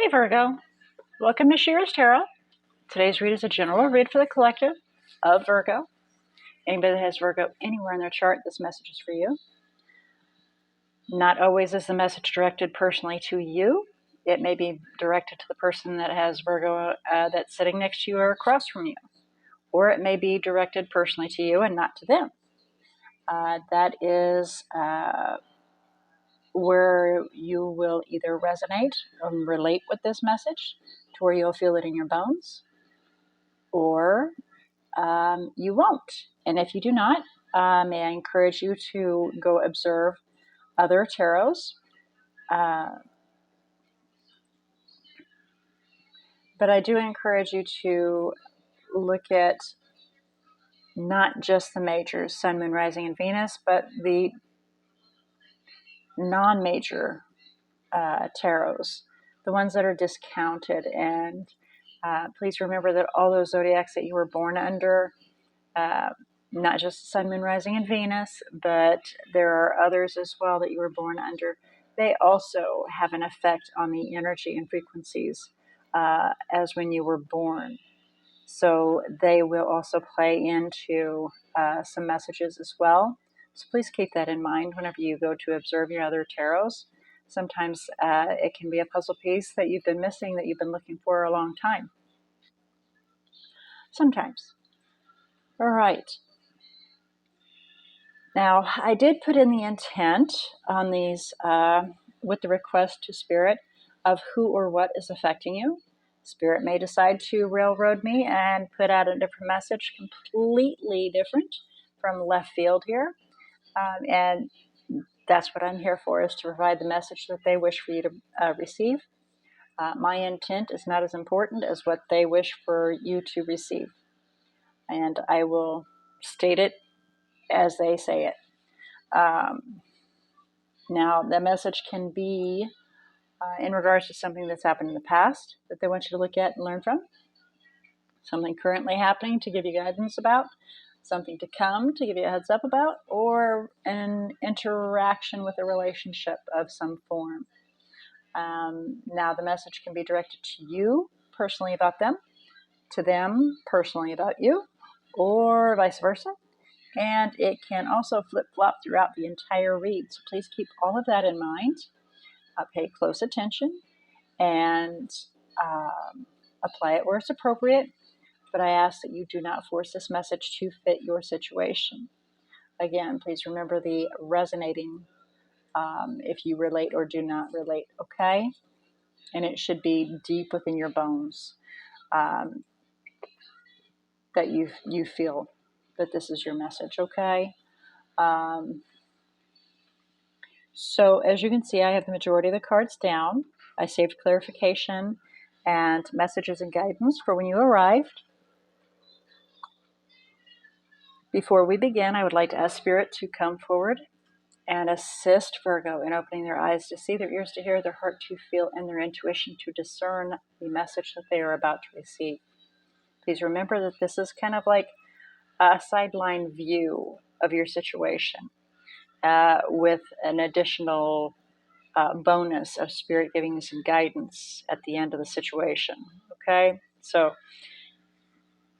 Hey Virgo, welcome to She-ruhz Tarot. Today's read is a general read for the collective of Virgo. Anybody that has Virgo anywhere in their chart, this message is for you. Not always is the message directed personally to you. It may be directed to the person that has Virgo that's sitting next to you or across from you. Or it may be directed personally to you and not to them. That is where you will either resonate or relate with this message to where you'll feel it in your bones, or you won't. And if you do not, may I encourage you to go observe other tarots. But I do encourage you to look at not just the majors, Sun, Moon, Rising, and Venus, but the non-major tarots, the ones that are discounted. And please remember that all those zodiacs that you were born under, not just Sun, Moon, Rising, and Venus, but there are others as well that you were born under. They also have an effect on the energy and frequencies as when you were born. So they will also play into some messages as well. So please keep that in mind whenever you go to observe your other tarots. Sometimes it can be a puzzle piece that you've been missing, that you've been looking for a long time. Sometimes. All right. Now, I did put in the intent on these with the request to Spirit of who or what is affecting you. Spirit may decide to railroad me and put out a different message, completely different from left field here. And that's what I'm here for, is to provide the message that they wish for you to receive. My intent is not as important as what they wish for you to receive. And I will state it as they say it. Now, the message can be in regards to something that's happened in the past that they want you to look at and learn from, something currently happening to give you guidance about, something to come to give you a heads up about, or an interaction with a relationship of some form. Now, the message can be directed to you personally about them, to them personally about you, or vice versa. And it can also flip-flop throughout the entire read. So please keep all of that in mind. Pay close attention and apply it where it's appropriate. But I ask that you do not force this message to fit your situation. Again, please remember the resonating if you relate or do not relate, okay? And it should be deep within your bones that you feel that this is your message, okay? So as you can see, I have the majority of the cards down. I saved clarification and messages and guidance for when you arrived. Before we begin, I would like to ask Spirit to come forward and assist Virgo in opening their eyes to see, their ears to hear, their heart to feel, and their intuition to discern the message that they are about to receive. Please remember that this is kind of like a sideline view of your situation with an additional bonus of Spirit giving you some guidance at the end of the situation. Okay? So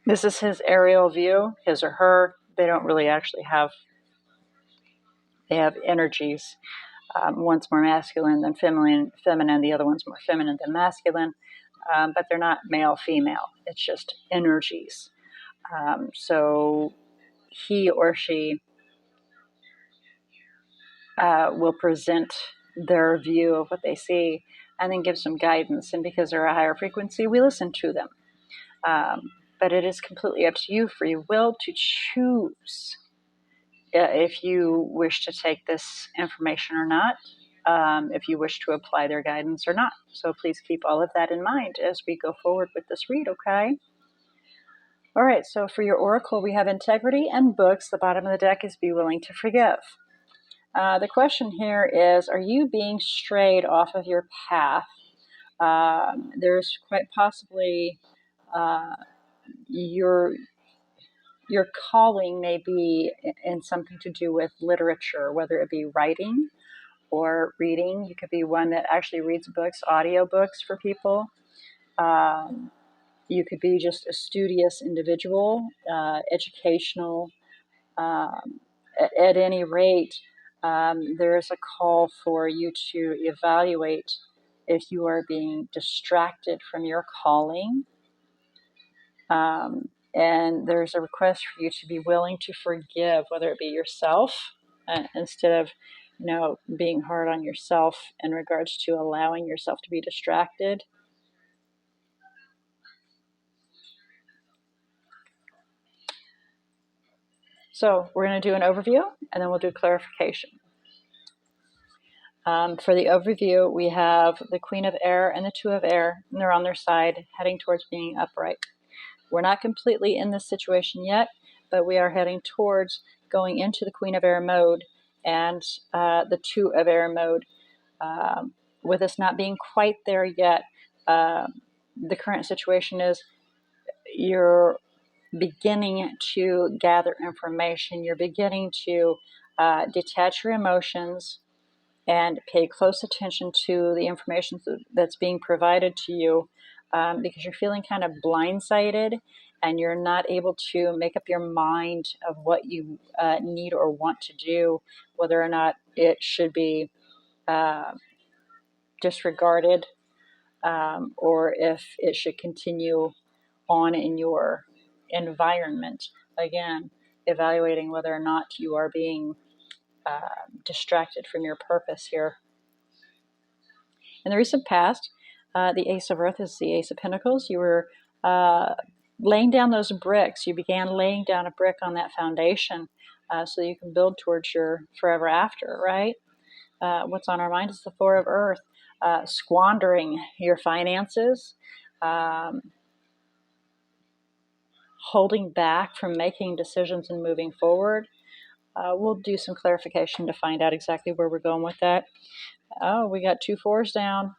this is his aerial view, his or her. They don't really actually have, they have energies. One's more masculine than feminine. The other one's more feminine than masculine. But they're not male, female. It's just energies. So he or she will present their view of what they see and then give some guidance. And because they're a higher frequency, we listen to them. But it is completely up to you, free will, to choose if you wish to take this information or not, if you wish to apply their guidance or not. So please keep all of that in mind as we go forward with this read, okay? All right, so for your oracle, we have integrity and books. The bottom of the deck is be willing to forgive. The question here is, are you being strayed off of your path? There's quite possibly your calling may be in something to do with literature, whether it be writing or reading. You could be one that actually reads books, audiobooks for people. You could be just a studious individual, educational. At any rate, there is a call for you to evaluate if you are being distracted from your calling. And there's a request for you to be willing to forgive, whether it be yourself, instead of, being hard on yourself in regards to allowing yourself to be distracted. So we're going to do an overview, and then we'll do clarification. For the overview, we have the Queen of Air and the Two of Air, and they're on their side, heading towards being upright. We're not completely in this situation yet, but we are heading towards going into the Queen of Air mode and the Two of Air mode. With us not being quite there yet, the current situation is you're beginning to gather information. You're beginning to detach your emotions and pay close attention to the information that's being provided to you, because you're feeling kind of blindsided and you're not able to make up your mind of what you need or want to do, whether or not it should be disregarded, or if it should continue on in your environment. Again, evaluating whether or not you are being distracted from your purpose here. In the recent past, the Ace of Earth is the Ace of Pentacles. You were laying down those bricks. You began laying down a brick on that foundation so you can build towards your forever after, right? What's on our mind is the Four of Earth, squandering your finances, holding back from making decisions and moving forward. We'll do some clarification to find out exactly where we're going with that. Oh, we got 2 4s down.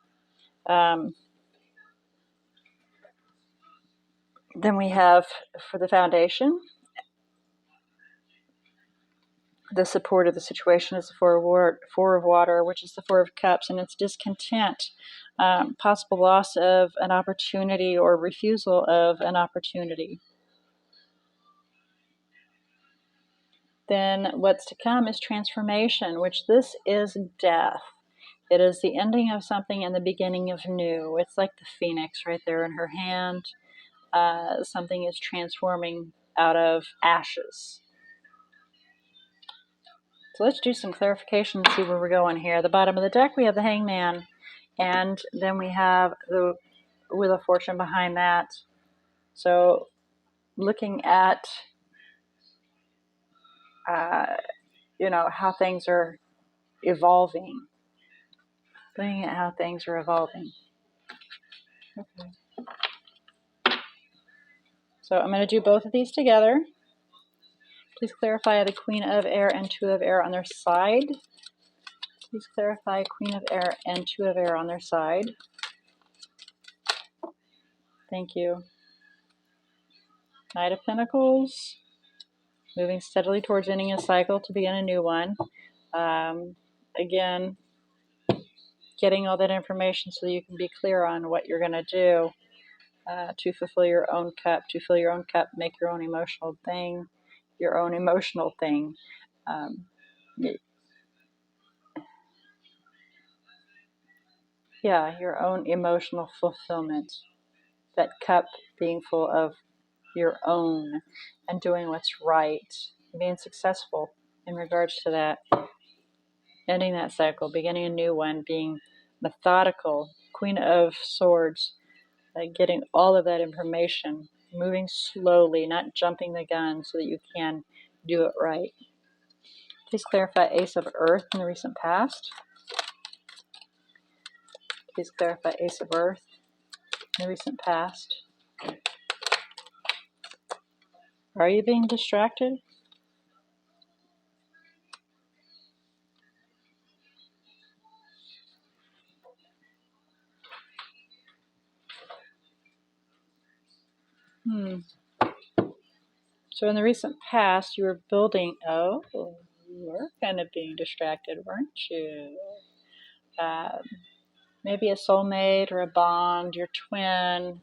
Then we have, for the foundation, the support of the situation is the Four of Water, which is the Four of Cups, and it's discontent, possible loss of an opportunity or refusal of an opportunity. Then what's to come is transformation, which this is death. It is the ending of something and the beginning of new. It's like the phoenix right there in her hand. Something is transforming out of ashes. So let's do some clarification and see where we're going here. At the bottom of the deck, we have the Hangman. And then we have the Wheel of Fortune behind that. So looking at, how things are evolving. Looking at how things are evolving. Okay. So I'm going to do both of these together. Please clarify the Queen of Air and Two of Air on their side. Please clarify Queen of Air and Two of Air on their side. Thank you. Knight of Pentacles. Moving steadily towards ending a cycle to begin a new one. Again, getting all that information so you can be clear on what you're going to do to fulfill your own cup. To fill your own cup, make your own emotional thing. Your own emotional thing. Your own emotional fulfillment. That cup being full of your own and doing what's right, being successful in regards to that, ending that cycle, beginning a new one, being methodical, Queen of Swords, getting all of that information, moving slowly, not jumping the gun so that you can do it right. Please clarify Ace of Earth in the recent past. Please clarify Ace of Earth in the recent past. Are you being distracted? So in the recent past, you were building, you were kind of being distracted, weren't you? maybe a soulmate or a bond, your twin.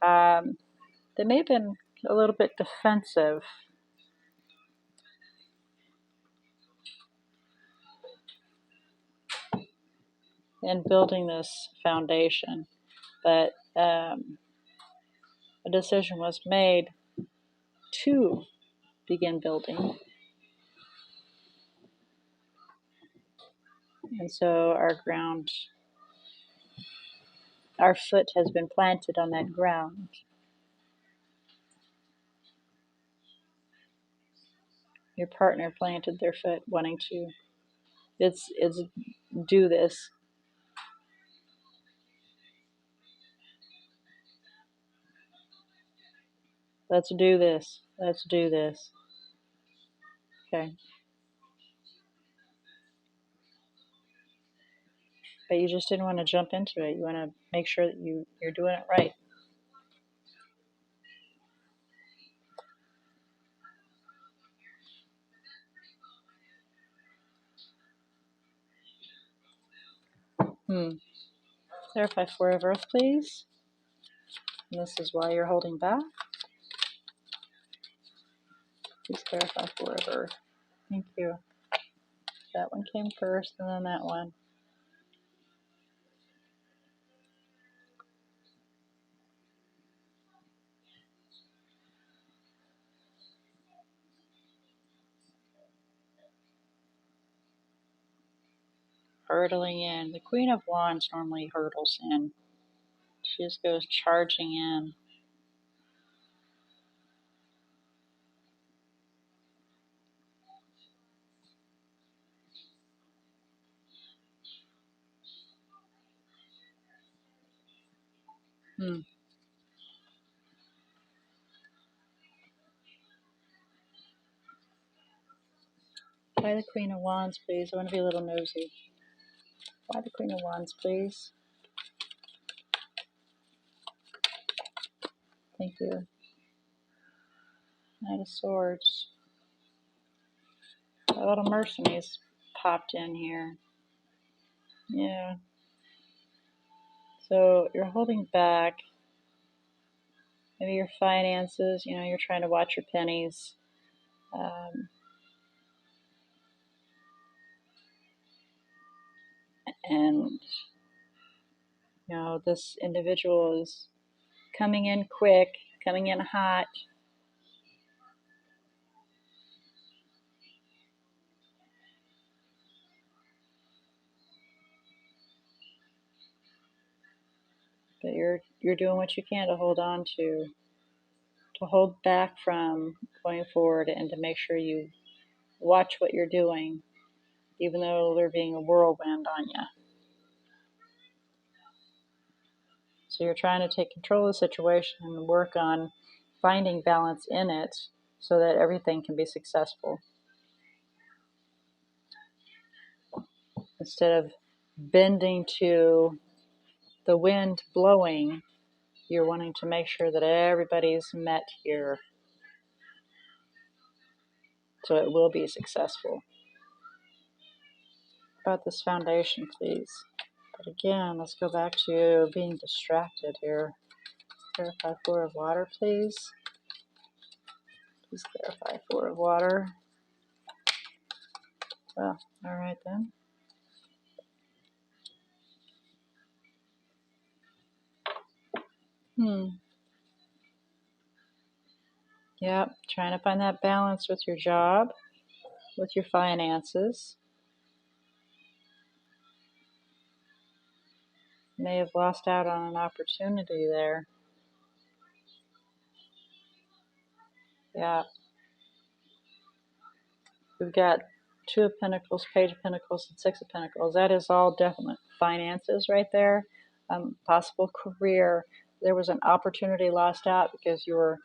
They may have been a little bit defensive. In building this foundation, but a decision was made to begin building. And so our foot has been planted on that ground. Your partner planted their foot wanting to, it's do this. Let's do this. Let's do this. Okay. But you just didn't want to jump into it. You want to make sure that you're doing it right. Clarify Four of Earth, please. And this is why you're holding back. Please clarify Four of Earth. Thank you. That one came first, and then that one. Hurtling in. The Queen of Wands normally hurtles in. She just goes charging in. Why the Queen of Wands, please? I want to be a little nosy. Why the Queen of Wands, please? Thank you. Knight of Swords. A little mercenaries popped in here. Yeah. So you're holding back. Maybe your finances, you're trying to watch your pennies. And, this individual is coming in quick, coming in hot. But you're doing what you can to hold on to hold back from going forward, and to make sure you watch what you're doing, even though there being a whirlwind on you. So you're trying to take control of the situation and work on finding balance in it so that everything can be successful. Instead of bending to the wind blowing, you're wanting to make sure that everybody's met here so it will be successful. About this foundation, please. But again, let's go back to being distracted here. Clarify Four of Water, please. Please clarify Four of Water. Well, all right then. Yep, trying to find that balance with your job, with your finances. May have lost out on an opportunity there. Yeah. We've got Two of Pentacles, Page of Pentacles, and Six of Pentacles. That is all definite finances right there. Possible career. There was an opportunity lost out because you were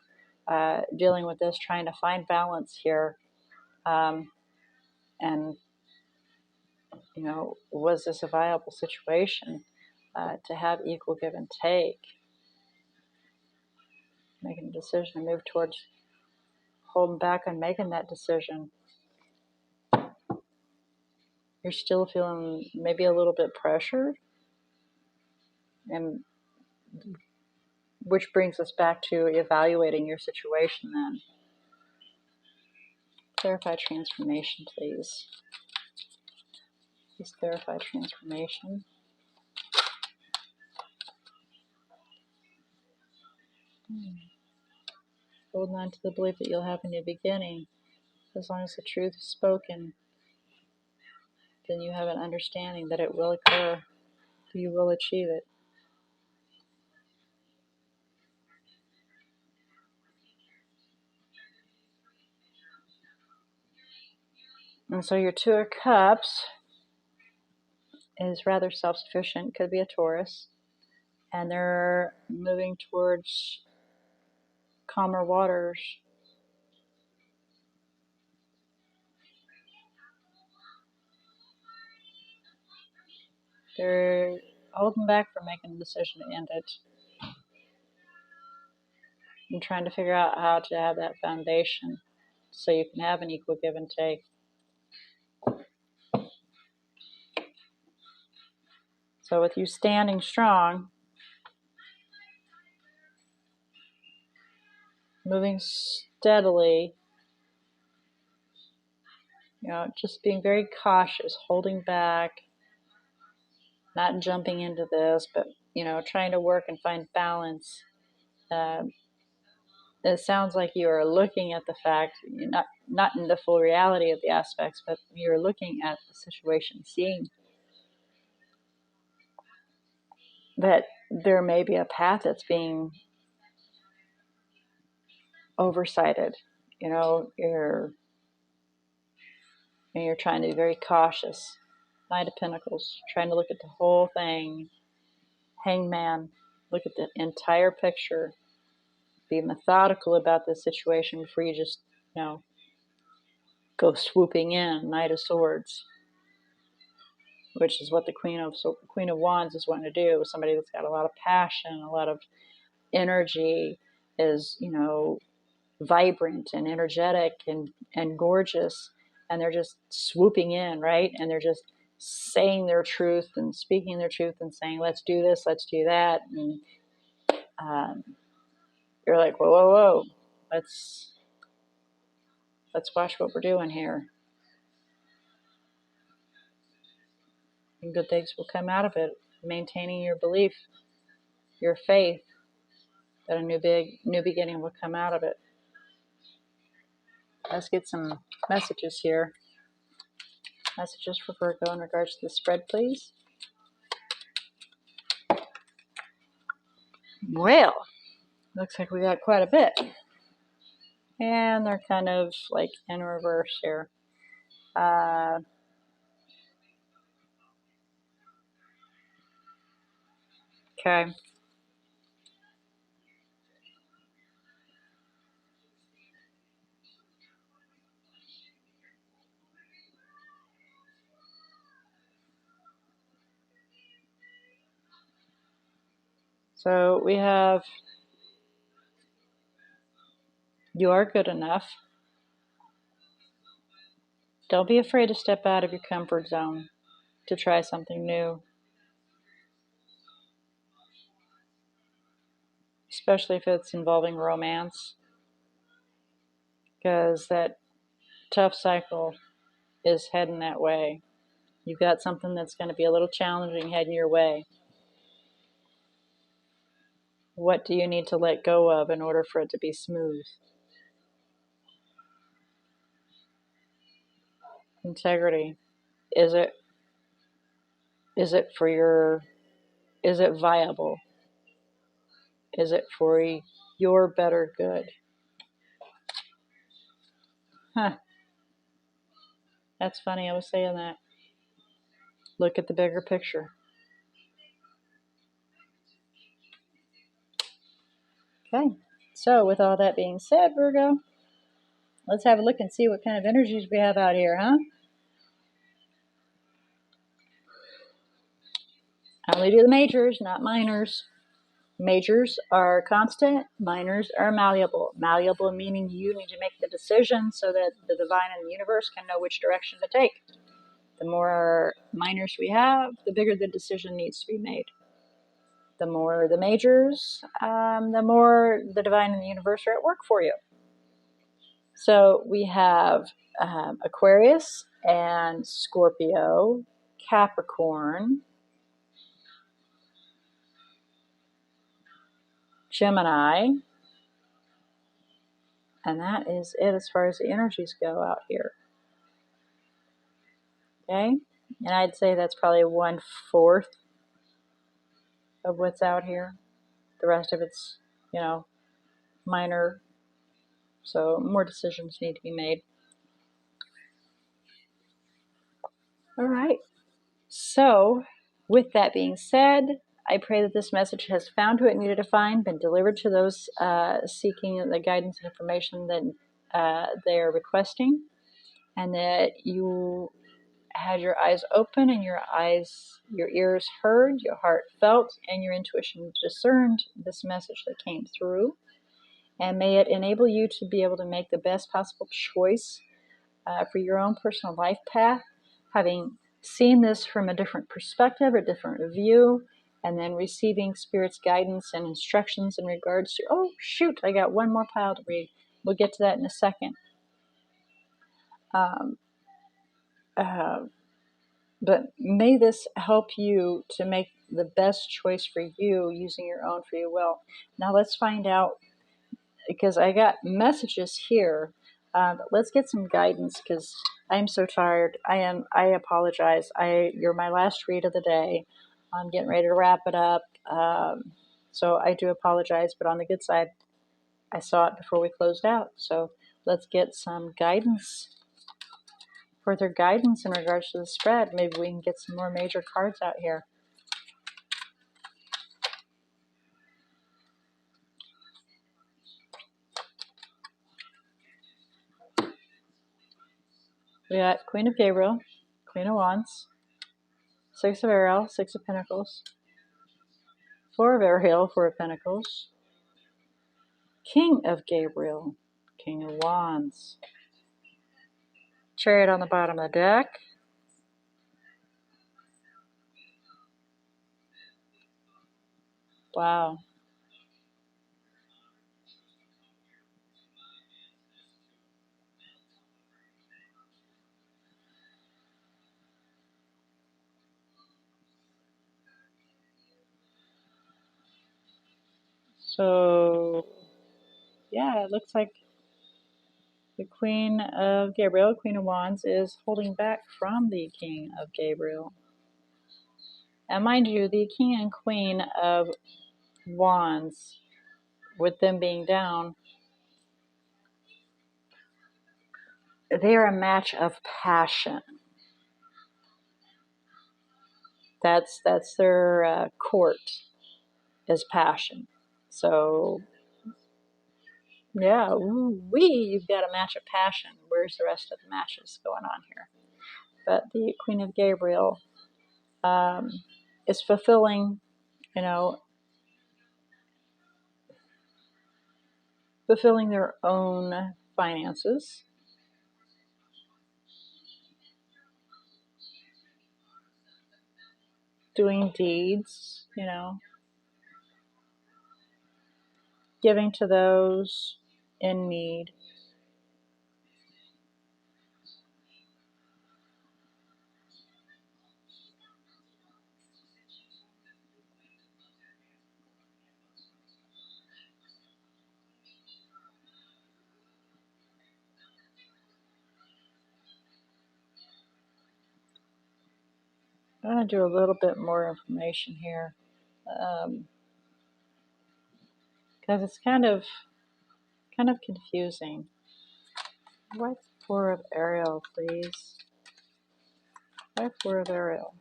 dealing with this, trying to find balance here. And, was this a viable situation to have equal give and take? Making a decision to move towards holding back on making that decision. You're still feeling maybe a little bit pressured, and which brings us back to evaluating your situation then. Clarify transformation, please. Please clarify transformation. Holding on to the belief that you'll have a new beginning. As long as the truth is spoken, then you have an understanding that it will occur. You will achieve it. And so your Two of Cups is rather self-sufficient. Could be a Taurus. And they're moving towards calmer waters. They're holding back from making a decision to end it. And trying to figure out how to have that foundation so you can have an equal give and take. So with you standing strong, moving steadily, just being very cautious, holding back, not jumping into this, but, trying to work and find balance. It sounds like you are looking at the fact, not in the full reality of the aspects, but you're looking at the situation, seeing that there may be a path that's being oversighted. You're trying to be very cautious. Knight of Pentacles, trying to look at the whole thing. Hangman, look at the entire picture. Be methodical about this situation before you just, go swooping in. Knight of Swords, which is what the Queen of Wands is wanting to do. Somebody that's got a lot of passion, a lot of energy, is, vibrant and energetic and gorgeous, and they're just swooping in, right? And they're just saying their truth and speaking their truth and saying, let's do this, let's do that. And you're like, whoa, let's watch what we're doing here. And good things will come out of it. Maintaining your belief, your faith that a new beginning will come out of it. Let's get some messages here. Messages for Virgo in regards to the spread, please. Well, looks like we got quite a bit. And they're kind of like in reverse here. Okay. So we have, you are good enough. Don't be afraid to step out of your comfort zone to try something new. Especially if it's involving romance. Because that tough cycle is heading that way. You've got something that's going to be a little challenging heading your way. What do you need to let go of in order for it to be smooth? Integrity. Is it viable? Is it for your better good? Huh. That's funny, I was saying that. Look at the bigger picture. Okay, so with all that being said, Virgo, let's have a look and see what kind of energies we have out here, huh? I only do the majors, not minors. Majors are constant, minors are malleable. Malleable meaning you need to make the decision so that the divine and the universe can know which direction to take. The more minors we have, the bigger the decision needs to be made. The more the majors, the more the divine and the universe are at work for you. So we have Aquarius and Scorpio, Capricorn, Gemini, and that is it as far as the energies go out here. Okay? And I'd say that's probably 1/4 of what's out here. The rest of it's, minor. So more decisions need to be made. All right. So, with that being said, I pray that this message has found who it needed to find, been delivered to those seeking the guidance and information that they are requesting, and that you had your eyes open and your ears heard, your heart felt, and your intuition discerned this message that came through. And may it enable you to be able to make the best possible choice for your own personal life path, having seen this from a different perspective, a different view, and then receiving Spirit's guidance and instructions in regards to, oh, shoot, I got one more pile to read. We'll get to that in a second. But may this help you to make the best choice for you using your own free will. Now let's find out, because I got messages here. But let's get some guidance, because I'm so tired. I apologize. You're my last read of the day. I'm getting ready to wrap it up. So I do apologize. But on the good side, I saw it before we closed out. So let's get some guidance, further guidance in regards to the spread. Maybe we can get some more major cards out here. We got Queen of Gabriel, Queen of Wands, Six of Ariel, Six of Pentacles, Four of Ariel, Four of Pentacles, King of Gabriel, King of Wands, Chariot on the bottom of the deck, wow. So, yeah, it looks like the Queen of Gabriel, Queen of Wands, is holding back from the King of Gabriel. And mind you, the King and Queen of Wands, with them being down, they are a match of passion. That's their court, is passion. So, yeah, you've got a match of passion. Where's the rest of the matches going on here? But the Queen of Gabriel is fulfilling, fulfilling their own finances, doing deeds, giving to those in need. I'm going to do a little bit more information here, because it's kind of confusing. Why Four of Ariel, please? Why Four of Ariel?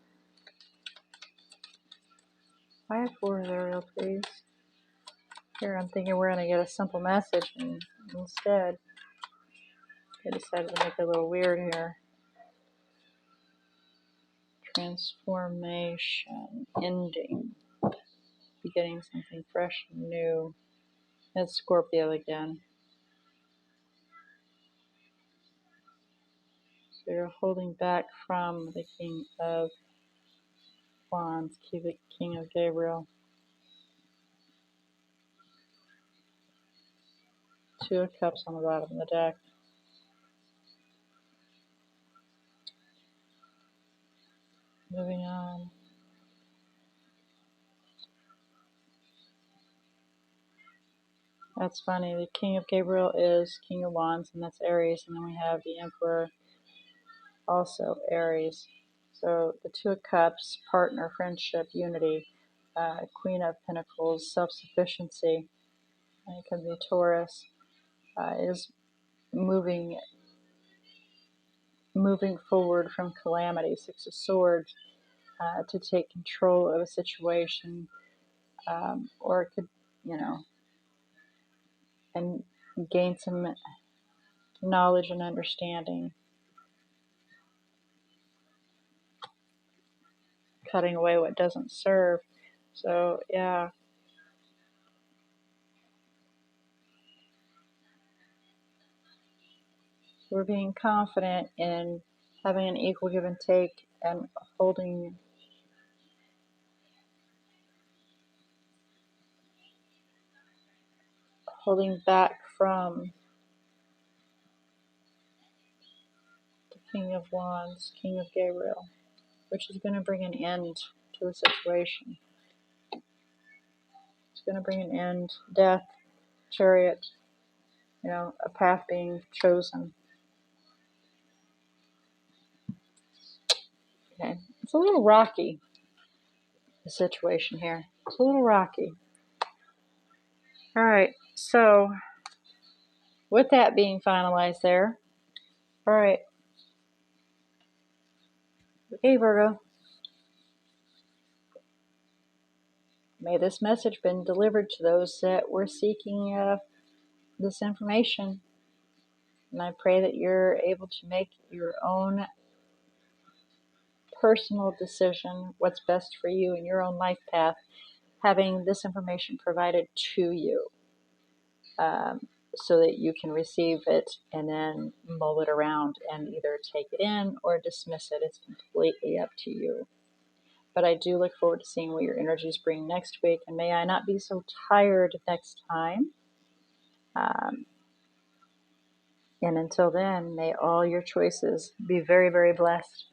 Why Four of Ariel, please? Here, I'm thinking we're going to get a simple message, and instead, they decided to make it a little weird here. Transformation, ending, beginning something fresh and new. That's Scorpio again. So you're holding back from the King of Wands, King of Gabriel. Two of Cups on the bottom of the deck. Moving on. That's funny. The King of Gabriel is King of Wands, and that's Aries. And then we have the Emperor, also Aries. So the Two of Cups, partner, friendship, unity. Queen of Pentacles, self-sufficiency. And it can be Taurus. Is moving forward from calamity. Six of Swords, to take control of a situation, or it could, and gain some knowledge and understanding. Cutting away what doesn't serve. So, yeah. We're being confident in having an equal give and take and holding back from the King of Wands, King of Gabriel, which is going to bring an end to a situation. It's going to bring an end, death, Chariot, a path being chosen. Okay, it's a little rocky, the situation here. It's a little rocky. All right, so with that being finalized there, all right. Okay, Virgo. May this message been delivered to those that were seeking this information. And I pray that you're able to make your own personal decision, what's best for you in your own life path, having this information provided to you, so that you can receive it and then mull it around and either take it in or dismiss it. It's completely up to you. But I do look forward to seeing what your energies bring next week, and may I not be so tired next time. And until then, may all your choices be very, very blessed.